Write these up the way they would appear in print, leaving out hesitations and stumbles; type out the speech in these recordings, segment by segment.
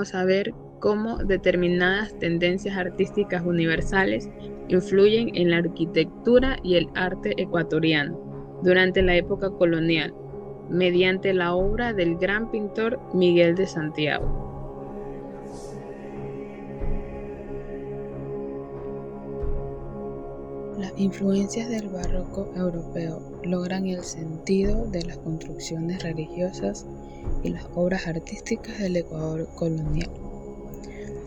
vamos a ver cómo determinadas tendencias artísticas universales influyen en la arquitectura y el arte ecuatoriano durante la época colonial, mediante la obra del gran pintor Miguel de Santiago. Las influencias del barroco europeo logran el sentido de las construcciones religiosas y las obras artísticas del Ecuador colonial.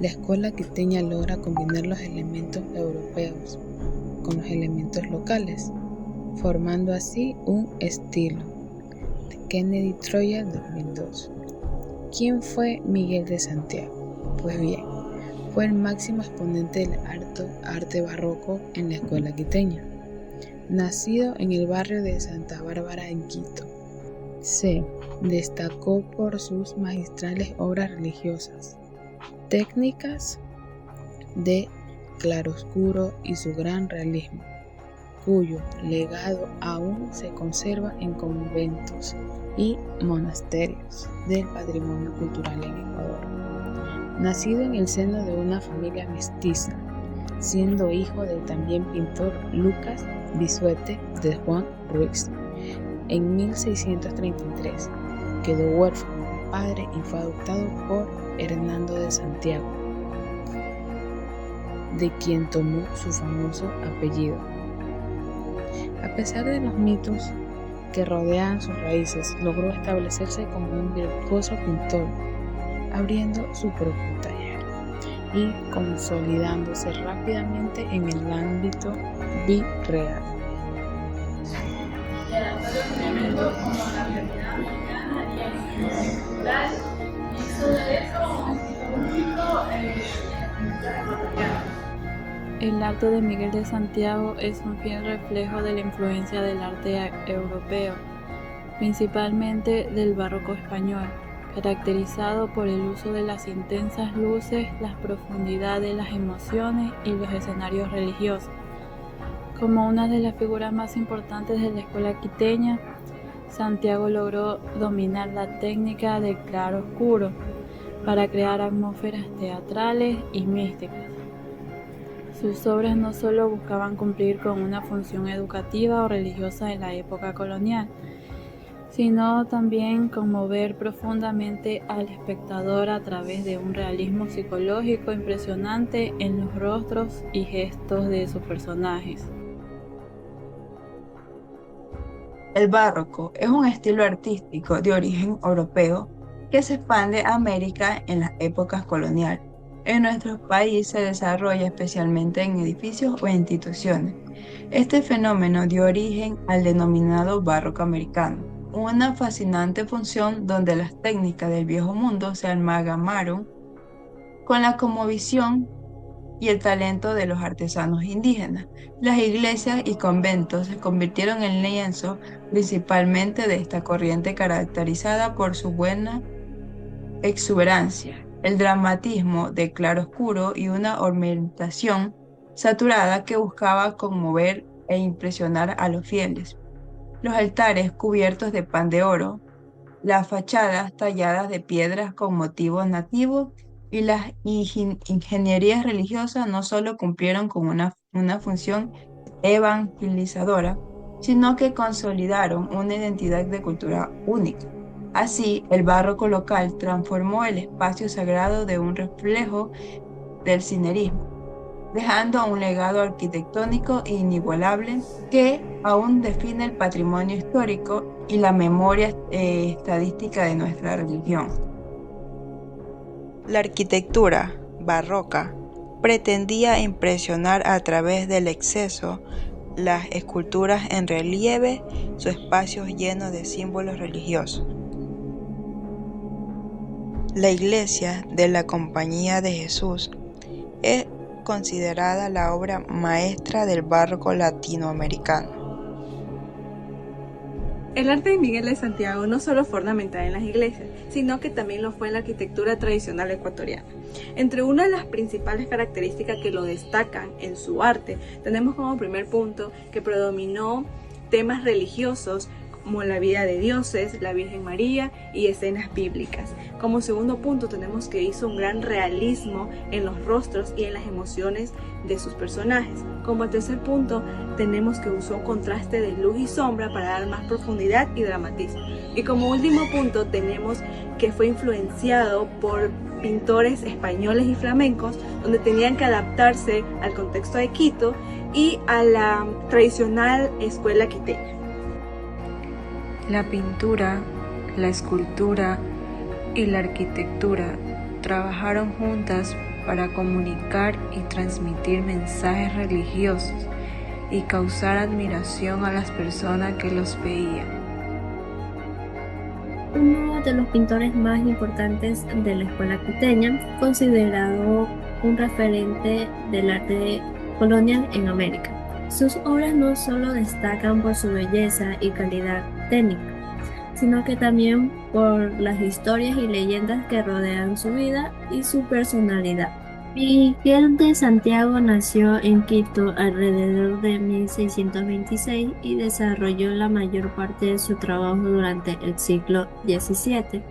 La escuela quiteña logra combinar los elementos europeos con los elementos locales, formando así un estilo. De Kennedy Troya 2002. ¿Quién fue Miguel de Santiago? Pues bien, fue el máximo exponente del arte barroco en la escuela quiteña. Nacido en el barrio de Santa Bárbara en Quito, se destacó por sus magistrales obras religiosas, técnicas de claroscuro y su gran realismo, cuyo legado aún se conserva en conventos y monasterios del patrimonio cultural en Ecuador. Nacido en el seno de una familia mestiza, siendo hijo del también pintor Lucas Bisuete de Juan Ruiz, en 1633 quedó huérfano de padre y fue adoptado por Hernando de Santiago, de quien tomó su famoso apellido. A pesar de los mitos que rodean sus raíces, logró establecerse como un virtuoso pintor, abriendo su propio taller y consolidándose rápidamente en el ámbito virreal. El arte de Miguel de Santiago es un fiel reflejo de la influencia del arte europeo, principalmente del barroco español, caracterizado por el uso de las intensas luces, la profundidad de las emociones y los escenarios religiosos. Como una de las figuras más importantes de la escuela quiteña, Santiago logró dominar la técnica del claro-oscuro para crear atmósferas teatrales y místicas. Sus obras no solo buscaban cumplir con una función educativa o religiosa en la época colonial, sino también conmover profundamente al espectador a través de un realismo psicológico impresionante en los rostros y gestos de sus personajes. El barroco es un estilo artístico de origen europeo que se expande a América en las épocas coloniales. En nuestro país se desarrolla especialmente en edificios o instituciones. Este fenómeno dio origen al denominado barroco americano, una fascinante función donde las técnicas del viejo mundo se amalgamaron con la cosmovisión y el talento de los artesanos indígenas. Las iglesias y conventos se convirtieron en lienzos principalmente de esta corriente caracterizada por su buena exuberancia, el dramatismo de claroscuro y una ornamentación saturada que buscaba conmover e impresionar a los fieles. Los altares cubiertos de pan de oro, las fachadas talladas de piedras con motivos nativos y las ingenierías religiosas no solo cumplieron con una función evangelizadora, sino que consolidaron una identidad de cultura única. Así, el barroco local transformó el espacio sagrado de un reflejo del sinerismo, dejando un legado arquitectónico inigualable que aún define el patrimonio histórico y la memoria estadística de nuestra religión. La arquitectura barroca pretendía impresionar a través del exceso, las esculturas en relieve, sus espacios llenos de símbolos religiosos. La iglesia de la Compañía de Jesús es considerada la obra maestra del barroco latinoamericano. El arte de Miguel de Santiago no solo fue ornamental en las iglesias, sino que también lo fue en la arquitectura tradicional ecuatoriana. Entre una de las principales características que lo destacan en su arte, tenemos como primer punto que predominó temas religiosos como la vida de dioses, la Virgen María y escenas bíblicas. Como segundo punto tenemos que hizo un gran realismo en los rostros y en las emociones de sus personajes. Como tercer punto tenemos que usó un contraste de luz y sombra para dar más profundidad y dramatismo. Y como último punto tenemos que fue influenciado por pintores españoles y flamencos, donde tenían que adaptarse al contexto de Quito y a la tradicional escuela quiteña. La pintura, la escultura y la arquitectura trabajaron juntas para comunicar y transmitir mensajes religiosos y causar admiración a las personas que los veían. Uno de los pintores más importantes de la escuela quiteña, considerado un referente del arte colonial en América. Sus obras no solo destacan por su belleza y calidad técnica, sino que también por las historias y leyendas que rodean su vida y su personalidad. Miguel de Santiago nació en Quito alrededor de 1626 y desarrolló la mayor parte de su trabajo durante el siglo XVII.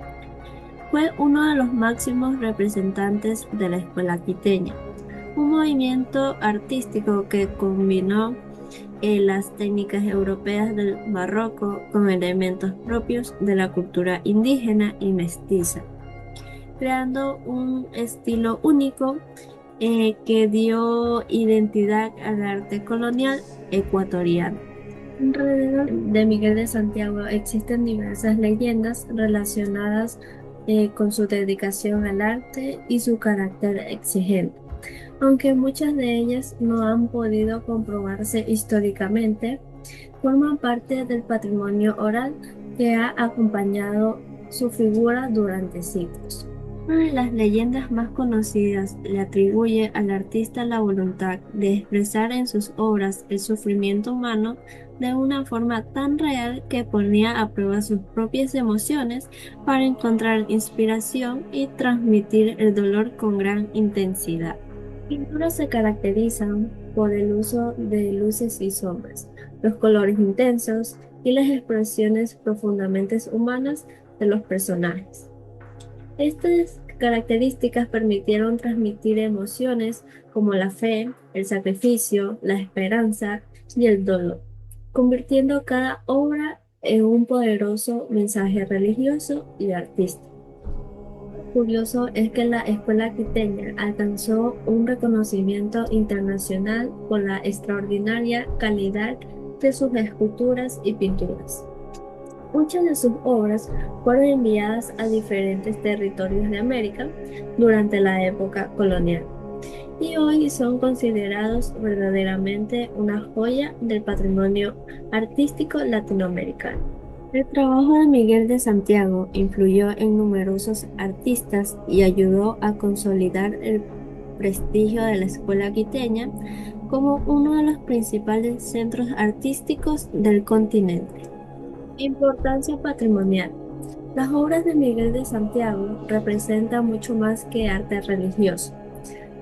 Fue uno de los máximos representantes de la escuela quiteña, un movimiento artístico que combinó las técnicas europeas del barroco con elementos propios de la cultura indígena y mestiza, creando un estilo único que dio identidad al arte colonial ecuatoriano. Alrededor de Miguel de Santiago existen diversas leyendas relacionadas con su dedicación al arte y su carácter exigente. Aunque muchas de ellas no han podido comprobarse históricamente, forman parte del patrimonio oral que ha acompañado su figura durante siglos. Una de las leyendas más conocidas le atribuye al artista la voluntad de expresar en sus obras el sufrimiento humano de una forma tan real que ponía a prueba sus propias emociones para encontrar inspiración y transmitir el dolor con gran intensidad. Las pinturas se caracterizan por el uso de luces y sombras, los colores intensos y las expresiones profundamente humanas de los personajes. Estas características permitieron transmitir emociones como la fe, el sacrificio, la esperanza y el dolor, convirtiendo cada obra en un poderoso mensaje religioso y artístico. Curioso es que la escuela quiteña alcanzó un reconocimiento internacional por la extraordinaria calidad de sus esculturas y pinturas. Muchas de sus obras fueron enviadas a diferentes territorios de América durante la época colonial y hoy son considerados verdaderamente una joya del patrimonio artístico latinoamericano. El trabajo de Miguel de Santiago influyó en numerosos artistas y ayudó a consolidar el prestigio de la escuela quiteña como uno de los principales centros artísticos del continente. Importancia patrimonial. Las obras de Miguel de Santiago representan mucho más que arte religioso.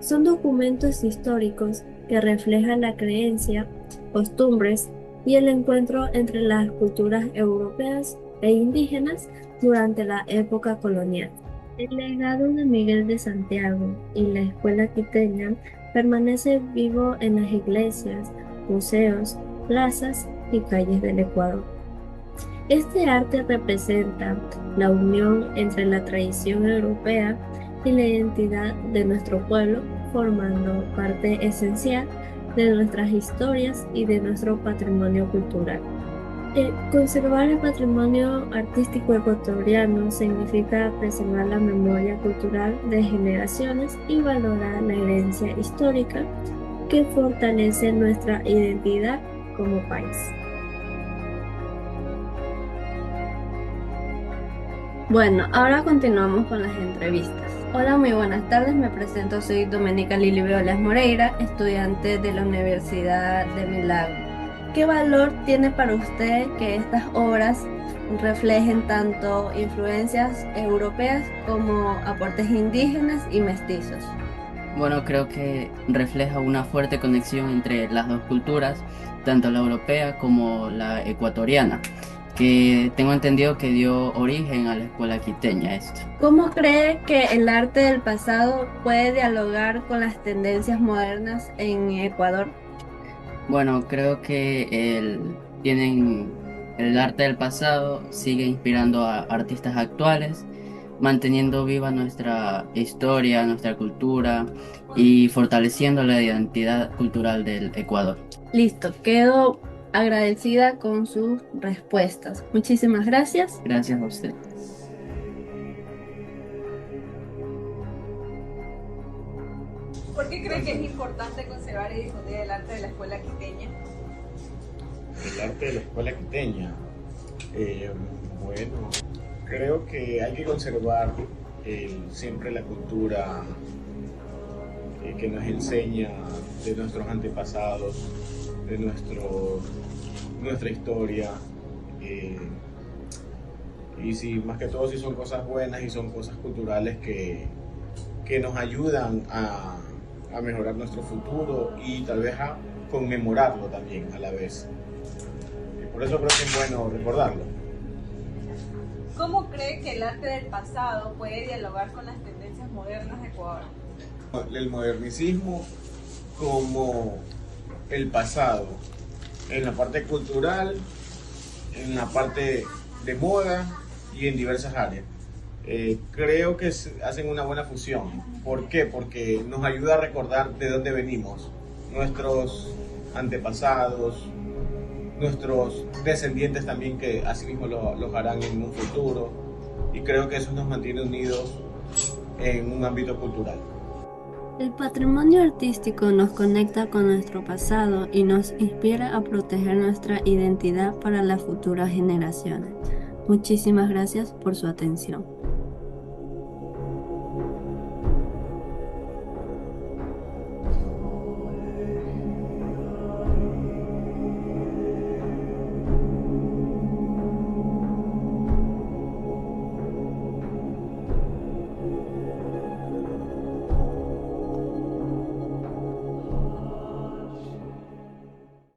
Son documentos históricos que reflejan la creencia, costumbres y el encuentro entre las culturas europeas e indígenas durante la época colonial. El legado de Miguel de Santiago y la escuela quiteña permanece vivo en las iglesias, museos, plazas y calles del Ecuador. Este arte representa la unión entre la tradición europea y la identidad de nuestro pueblo, formando parte esencial de nuestras historias y de nuestro patrimonio cultural. Conservar el patrimonio artístico ecuatoriano significa preservar la memoria cultural de generaciones y valorar la herencia histórica que fortalece nuestra identidad como país. Bueno, ahora continuamos con las entrevistas. Hola, muy buenas tardes, me presento, soy Doménica Lili Veolas Moreira, estudiante de la Universidad de Milagro. ¿Qué valor tiene para usted que estas obras reflejen tanto influencias europeas como aportes indígenas y mestizos? Bueno, creo que refleja una fuerte conexión entre las dos culturas, tanto la europea como la ecuatoriana. que tengo entendido que dio origen a la escuela quiteña esto. ¿Cómo cree que el arte del pasado puede dialogar con las tendencias modernas en Ecuador? Bueno, creo que el arte del pasado sigue inspirando a artistas actuales, manteniendo viva nuestra historia, nuestra cultura y fortaleciendo la identidad cultural del Ecuador. Listo, quedo agradecida con sus respuestas. Muchísimas gracias. Gracias a usted. ¿Por qué cree que es importante conservar y difundir el arte de la escuela quiteña? El arte de la escuela quiteña. Bueno, creo que hay que conservar siempre la cultura que nos enseña de nuestros antepasados, de nuestra historia. Y sí, más que todo, sí son cosas buenas y son cosas culturales que nos ayudan a mejorar nuestro futuro y tal vez a conmemorarlo también a la vez. Por eso creo que es bueno recordarlo. ¿Cómo cree que el arte del pasado puede dialogar con las tendencias modernas de Ecuador? El modernicismo como el pasado, en la parte cultural, en la parte de moda y en diversas áreas. Creo que hacen una buena fusión. ¿Por qué? Porque nos ayuda a recordar de dónde venimos, nuestros antepasados, nuestros descendientes también, que así mismo los harán en un futuro, y creo que eso nos mantiene unidos en un ámbito cultural. El patrimonio artístico nos conecta con nuestro pasado y nos inspira a proteger nuestra identidad para las futuras generaciones. Muchísimas gracias por su atención.